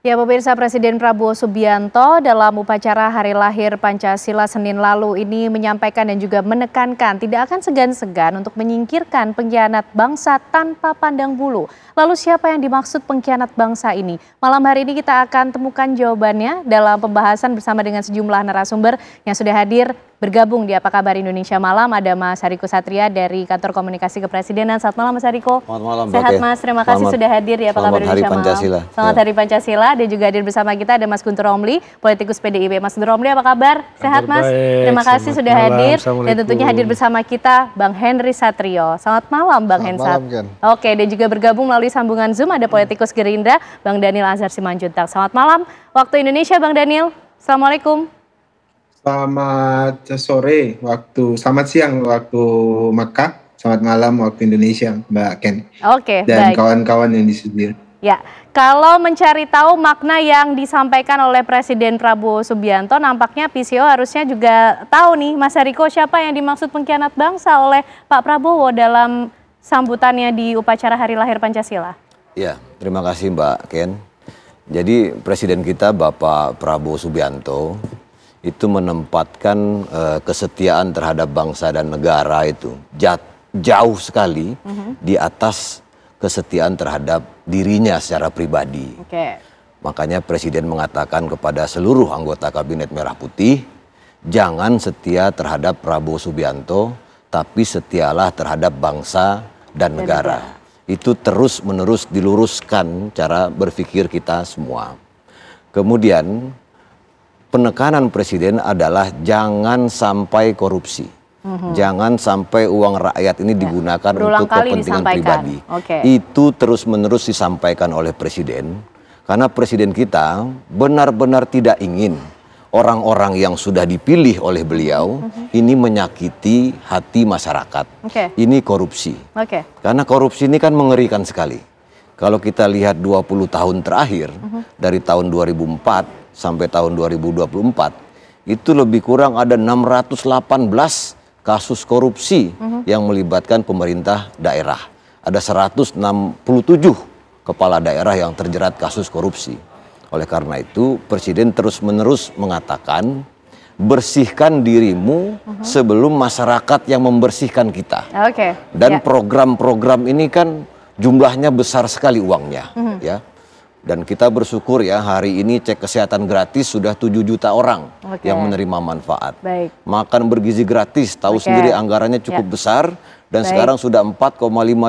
Ya, pemirsa, Presiden Prabowo Subianto dalam upacara Hari Lahir Pancasila Senin lalu ini menyampaikan dan juga menekankan tidak akan segan-segan untuk menyingkirkan pengkhianat bangsa tanpa pandang bulu. Lalu siapa yang dimaksud pengkhianat bangsa ini? Malam hari ini kita akan temukan jawabannya dalam pembahasan bersama dengan sejumlah narasumber yang sudah hadir bergabung di Apa Kabar Indonesia Malam. Ada Mas Hariko Satria dari Kantor Komunikasi Kepresidenan. Selamat malam Mas Hariko. Selamat malam. Sehat Mas, terima kasih sudah hadir di Apa Kabar Indonesia Malam. Selamat Hari Pancasila. Dan juga hadir bersama kita ada Mas Guntur Romli, politikus PDIP. Mas Guntur Romli, apa kabar? Sehat Mas? Terima kasih sudah hadir. Dan tentunya hadir bersama kita Bang Henry Satrio. Selamat malam Bang Hensat. Oke, dan juga bergabung melalui sambungan Zoom ada politikus Gerindra Bang Daniel Anzar Simanjuntak. Selamat malam waktu Indonesia Bang Daniel. Assalamualaikum. Selamat sore selamat siang waktu Makkah, selamat malam waktu Indonesia Mbak Ken. Oke, dan kawan-kawan yang di studio. Ya, kalau mencari tahu makna yang disampaikan oleh Presiden Prabowo Subianto, nampaknya PCO harusnya juga tahu nih Mas Hariko siapa yang dimaksud pengkhianat bangsa oleh Pak Prabowo dalam sambutannya di upacara Hari Lahir Pancasila. Ya, terima kasih Mbak Ken. Jadi Presiden kita Bapak Prabowo Subianto itu menempatkan kesetiaan terhadap bangsa dan negara itu jauh sekali di atas kesetiaan terhadap dirinya secara pribadi. Makanya Presiden mengatakan kepada seluruh anggota Kabinet Merah Putih, jangan setia terhadap Prabowo Subianto, tapi setialah terhadap bangsa dan negara. Itu terus-menerus diluruskan cara berpikir kita semua. Kemudian penekanan Presiden adalah jangan sampai korupsi. Jangan sampai uang rakyat ini digunakan untuk kepentingan pribadi. Itu terus-menerus disampaikan oleh Presiden. Karena Presiden kita benar-benar tidak ingin orang-orang yang sudah dipilih oleh beliau ini menyakiti hati masyarakat. Ini korupsi. Karena korupsi ini kan mengerikan sekali. Kalau kita lihat 20 tahun terakhir, dari tahun 2004 sampai tahun 2024, itu lebih kurang ada 618 kasus korupsi yang melibatkan pemerintah daerah. Ada 167 kepala daerah yang terjerat kasus korupsi. Oleh karena itu, Presiden terus-menerus mengatakan, bersihkan dirimu sebelum masyarakat yang membersihkan kita. Dan program-program ini kan jumlahnya besar sekali uangnya, ya. Dan kita bersyukur ya hari ini cek kesehatan gratis sudah 7 juta orang yang menerima manfaat. Makan bergizi gratis, tahu sendiri anggarannya cukup besar dan sekarang sudah 4,5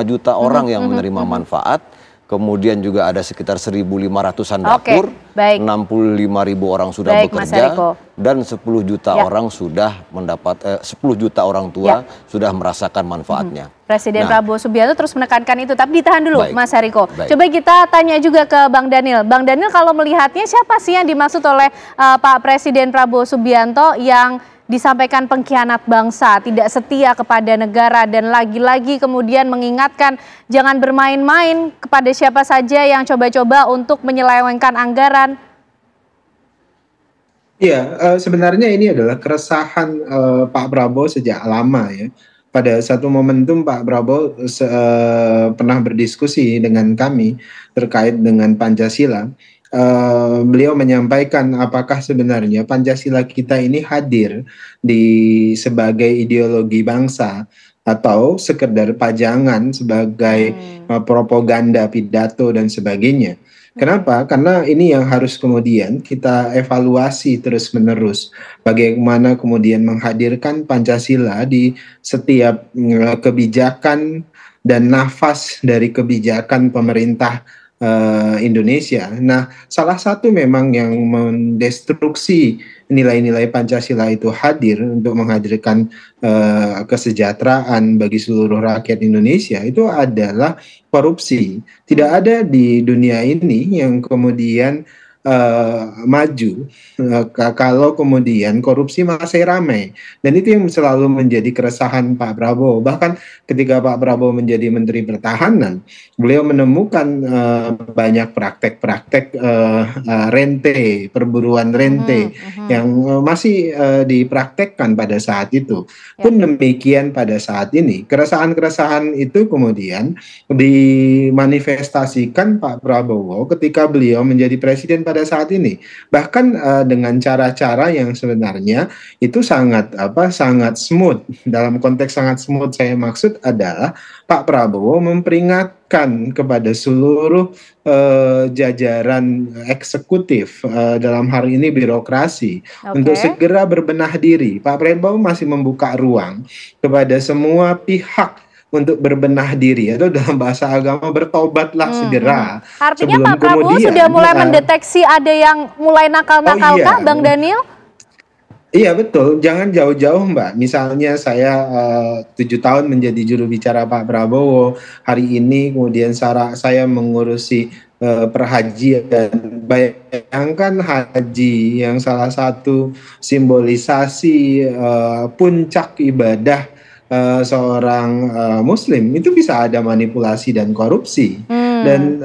juta orang yang menerima manfaat. Kemudian juga ada sekitar 1.500-an dapur, 65.000 orang sudah bekerja, dan 10 juta orang sudah mendapat 10 juta orang tua sudah merasakan manfaatnya. Presiden Prabowo Subianto terus menekankan itu, tapi ditahan dulu Mas Hariko. Coba kita tanya juga ke Bang Daniel. Bang Daniel, kalau melihatnya siapa sih yang dimaksud oleh Pak Presiden Prabowo Subianto yang disampaikan pengkhianat bangsa, tidak setia kepada negara, dan lagi-lagi kemudian mengingatkan jangan bermain-main kepada siapa saja yang coba-coba untuk menyelewengkan anggaran? Iya, sebenarnya ini adalah keresahan Pak Prabowo sejak lama ya. Pada satu momentum Pak Prabowo pernah berdiskusi dengan kami terkait dengan Pancasila. Beliau menyampaikan apakah sebenarnya Pancasila kita ini hadir sebagai ideologi bangsa atau sekedar pajangan sebagai propaganda, pidato dan sebagainya. Kenapa? Karena ini yang harus kemudian kita evaluasi terus-menerus. Bagaimana kemudian menghadirkan Pancasila di setiap kebijakan dan nafas dari kebijakan pemerintah Indonesia. Nah, salah satu memang yang mendestruksi nilai-nilai Pancasila itu hadir untuk menghadirkan kesejahteraan bagi seluruh rakyat Indonesia itu adalah korupsi. Tidak ada di dunia ini yang kemudian maju kalau kemudian korupsi masih ramai. Dan itu yang selalu menjadi keresahan Pak Prabowo. Bahkan ketika Pak Prabowo menjadi Menteri Pertahanan, beliau menemukan banyak praktek-praktek rente, perburuan rente yang masih dipraktekkan pada saat itu. Pun demikian pada saat ini. Keresahan-keresahan itu kemudian dimanifestasikan Pak Prabowo ketika beliau menjadi presiden pada saat ini. Bahkan dengan cara-cara yang sebenarnya itu sangat smooth. Dalam konteks sangat smooth saya maksud adalah Pak Prabowo memperingatkan kepada seluruh jajaran eksekutif dalam hal ini birokrasi untuk segera berbenah diri. Pak Prabowo masih membuka ruang kepada semua pihak untuk berbenah diri, atau dalam bahasa agama bertobatlah segera. Artinya Pak Prabowo sudah mulai mendeteksi ada yang mulai nakal-nakal kah, Bang Daniel? Iya betul, jangan jauh-jauh Mbak. Misalnya saya 7 tahun menjadi juru bicara Pak Prabowo, hari ini kemudian saya mengurusi perhajian. Bayangkan haji yang salah satu simbolisasi puncak ibadah seorang muslim, itu bisa ada manipulasi dan korupsi. Dan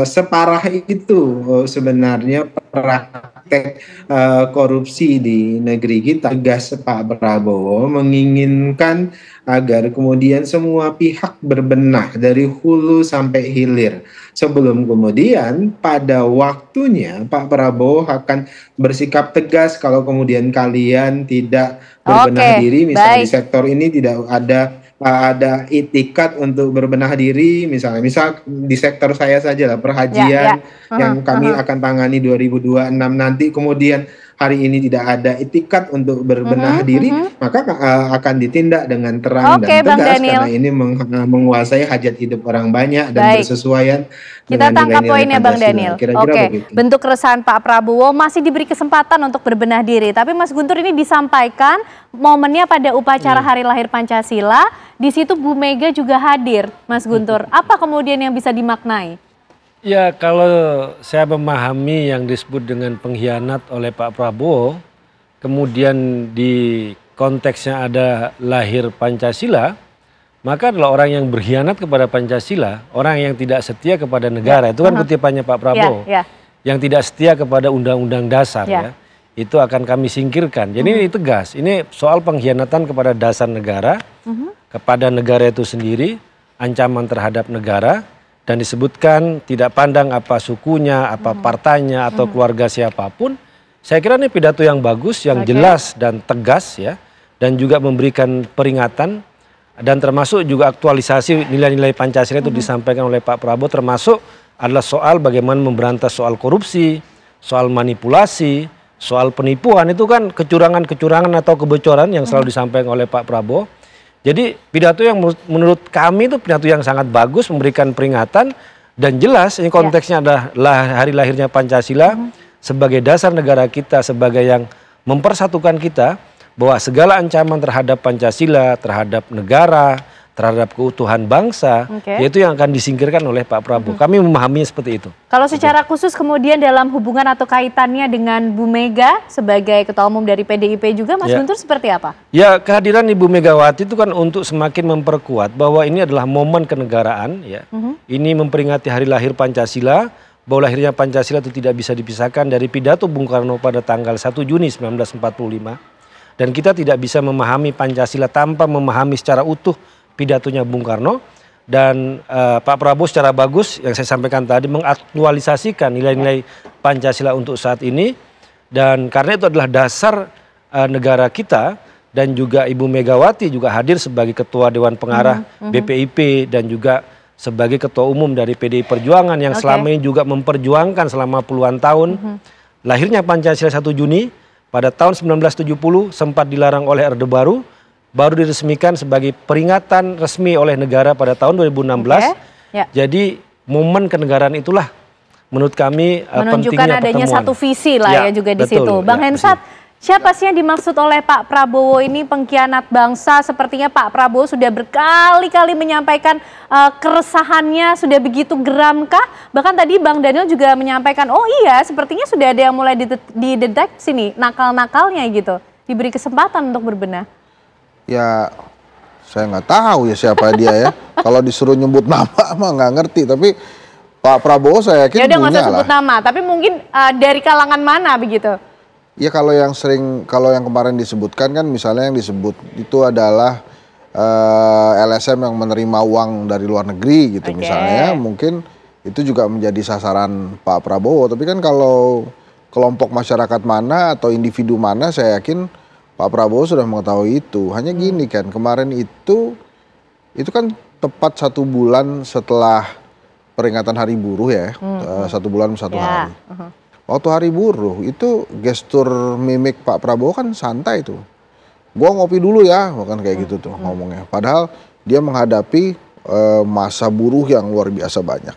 separah itu sebenarnya praktek korupsi di negeri kita. Tegas Pak Prabowo menginginkan agar kemudian semua pihak berbenah dari hulu sampai hilir, sebelum kemudian pada waktunya Pak Prabowo akan bersikap tegas kalau kemudian kalian tidak berbenah diri. Misalnya di sektor ini tidak ada itikat untuk berbenah diri, misal di sektor saya saja lah, perhajian yang kami akan tangani 2026 nanti, kemudian hari ini tidak ada itikat untuk berbenah diri, maka akan ditindak dengan terang dan tegas, karena ini menguasai hajat hidup orang banyak dan bersesuaian. Kita tangkap poinnya Bang Daniel. Bentuk keresahan Pak Prabowo masih diberi kesempatan untuk berbenah diri, tapi Mas Guntur ini disampaikan momennya pada upacara Hari Lahir Pancasila. Di situ Bu Mega juga hadir, Mas Guntur. Apa kemudian yang bisa dimaknai? Ya, kalau saya memahami yang disebut dengan pengkhianat oleh Pak Prabowo, kemudian di konteksnya ada lahir Pancasila, maka adalah orang yang berkhianat kepada Pancasila, orang yang tidak setia kepada negara. Itu kan kutipannya Pak Prabowo. Yang tidak setia kepada Undang-Undang Dasar, ya, itu akan kami singkirkan. Jadi ini tegas, ini soal pengkhianatan kepada dasar negara, kepada negara itu sendiri, ancaman terhadap negara, dan disebutkan tidak pandang apa sukunya, apa partainya, atau keluarga siapapun. Saya kira ini pidato yang bagus, yang jelas dan tegas, ya, dan juga memberikan peringatan, dan termasuk juga aktualisasi nilai-nilai Pancasila itu disampaikan oleh Pak Prabowo, termasuk adalah soal bagaimana memberantas soal korupsi, soal manipulasi, soal penipuan. Itu kan kecurangan-kecurangan atau kebocoran yang selalu disampaikan oleh Pak Prabowo. Jadi pidato yang menurut kami itu pidato yang sangat bagus, memberikan peringatan, dan jelas ini konteksnya adalah hari lahirnya Pancasila sebagai dasar negara kita, sebagai yang mempersatukan kita, bahwa segala ancaman terhadap Pancasila, terhadap negara, terhadap keutuhan bangsa, yaitu yang akan disingkirkan oleh Pak Prabowo. Kami memahaminya seperti itu. Kalau secara khusus kemudian dalam hubungan atau kaitannya dengan Bu Mega sebagai Ketua Umum dari PDIP juga, Mas Guntur, seperti apa? Ya, kehadiran Ibu Megawati itu kan untuk semakin memperkuat bahwa ini adalah momen kenegaraan, ya. Ini memperingati hari lahir Pancasila, bahwa lahirnya Pancasila itu tidak bisa dipisahkan dari pidato Bung Karno pada tanggal 1 Juni 1945. Dan kita tidak bisa memahami Pancasila tanpa memahami secara utuh pidatonya Bung Karno, dan Pak Prabowo secara bagus yang saya sampaikan tadi mengaktualisasikan nilai-nilai Pancasila untuk saat ini, dan karena itu adalah dasar negara kita, dan juga Ibu Megawati juga hadir sebagai Ketua Dewan Pengarah BPIP dan juga sebagai Ketua Umum dari PDI Perjuangan yang selama ini juga memperjuangkan selama puluhan tahun lahirnya Pancasila 1 Juni pada tahun 1970 sempat dilarang oleh Orde Baru. Baru diresmikan sebagai peringatan resmi oleh negara pada tahun 2016. Jadi momen kenegaraan itulah menurut kami menunjukkan adanya pertemuan. Satu visi lah ya juga di situ. Bang Hensat, Siapa sih yang dimaksud oleh Pak Prabowo ini pengkhianat bangsa? Sepertinya Pak Prabowo sudah berkali-kali menyampaikan keresahannya, sudah begitu geramkah? Bahkan tadi Bang Daniel juga menyampaikan, oh iya sepertinya sudah ada yang mulai dideteksi nih, nakal-nakalnya gitu. Diberi kesempatan untuk berbenah. Ya, saya nggak tahu ya siapa dia ya. Kalau disuruh nyebut nama mah nggak ngerti, tapi Pak Prabowo saya yakin ya udah punya nggak usah sebut nama, tapi mungkin dari kalangan mana begitu? Ya kalau yang kemarin disebutkan kan misalnya yang disebut itu adalah LSM yang menerima uang dari luar negeri gitu misalnya, mungkin itu juga menjadi sasaran Pak Prabowo. Tapi kan kalau kelompok masyarakat mana atau individu mana, saya yakin Pak Prabowo sudah mengetahui itu. Hanya gini kan, kemarin itu kan tepat 1 bulan setelah peringatan Hari Buruh ya, 1 bulan 1 hari. Waktu Hari Buruh itu gestur mimik Pak Prabowo kan santai tuh. Gua ngopi dulu ya, bukan kayak gitu tuh ngomongnya. Padahal dia menghadapi masa buruh yang luar biasa banyak.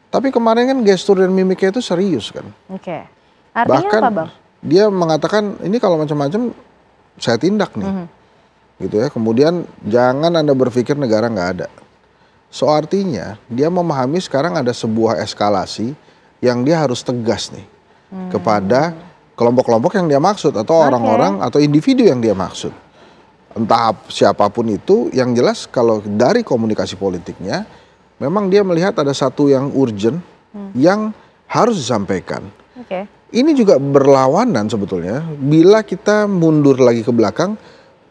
Tapi kemarin kan gestur dan mimiknya itu serius kan. Oke. Artinya bahkan apa, Bang? Dia mengatakan ini kalau macam-macam saya tindak nih. Gitu ya. Kemudian jangan Anda berpikir negara nggak ada. So artinya dia memahami sekarang ada sebuah eskalasi yang dia harus tegas nih kepada kelompok-kelompok yang dia maksud atau orang-orang atau individu yang dia maksud. Entah siapapun itu, yang jelas kalau dari komunikasi politiknya memang dia melihat ada satu yang urgent yang harus disampaikan. Ini juga berlawanan sebetulnya bila kita mundur lagi ke belakang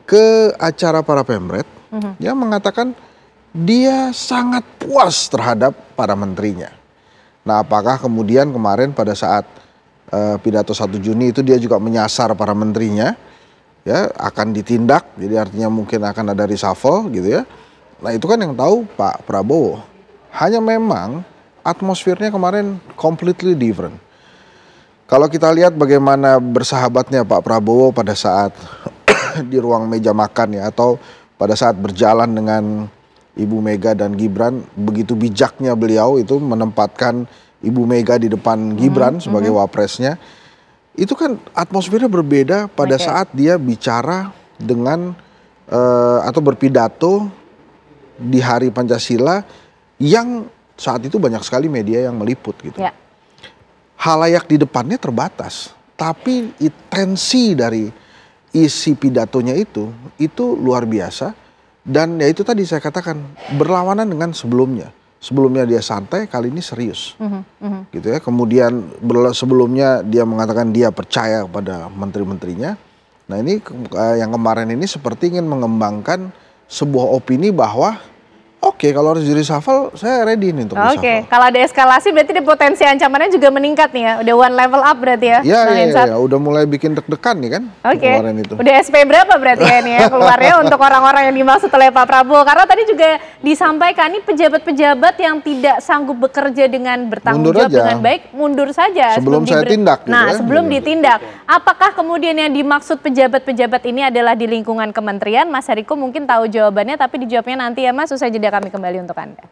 ke acara para pemret yang mengatakan dia sangat puas terhadap para menterinya. Nah, apakah kemudian kemarin pada saat pidato 1 Juni itu dia juga menyasar para menterinya, ya akan ditindak, jadi artinya mungkin akan ada reshuffle gitu ya. Nah itu kan yang tahu Pak Prabowo. Hanya memang atmosfernya kemarin completely different. Kalau kita lihat bagaimana bersahabatnya Pak Prabowo pada saat di ruang meja makan ya, atau pada saat berjalan dengan Ibu Mega dan Gibran, begitu bijaknya beliau itu menempatkan Ibu Mega di depan Gibran sebagai wapresnya. Itu kan atmosfernya berbeda pada saat dia bicara dengan atau berpidato di Hari Pancasila yang saat itu banyak sekali media yang meliput gitu. Halayak di depannya terbatas, tapi intensi dari isi pidatonya itu luar biasa. Dan ya itu tadi saya katakan berlawanan dengan sebelumnya. Sebelumnya dia santai, kali ini serius. Gitu ya. Kemudian sebelumnya dia mengatakan dia percaya kepada menteri-menterinya. Nah ini yang kemarin ini seperti ingin mengembangkan sebuah opini bahwa oke, kalau harus di reshuffle, saya ready nih untuk reshuffle. Kalau ada eskalasi berarti ada potensi ancamannya juga meningkat nih ya. Udah one level up berarti ya. Iya, udah mulai bikin deg-degan nih kan. Kemarin itu. Udah SP berapa berarti ya ini ya keluarnya untuk orang-orang yang dimaksud oleh Pak Prabowo. Karena tadi juga disampaikan ini pejabat-pejabat yang tidak sanggup bekerja dengan bertanggung jawab dengan baik, mundur saja. Sebelum saya tindak. Nah, sebelum ditindak. Apakah kemudian yang dimaksud pejabat-pejabat ini adalah di lingkungan kementerian? Mas Hariko mungkin tahu jawabannya, tapi dijawabnya nanti ya Mas, usai jeda kami kembali untuk Anda.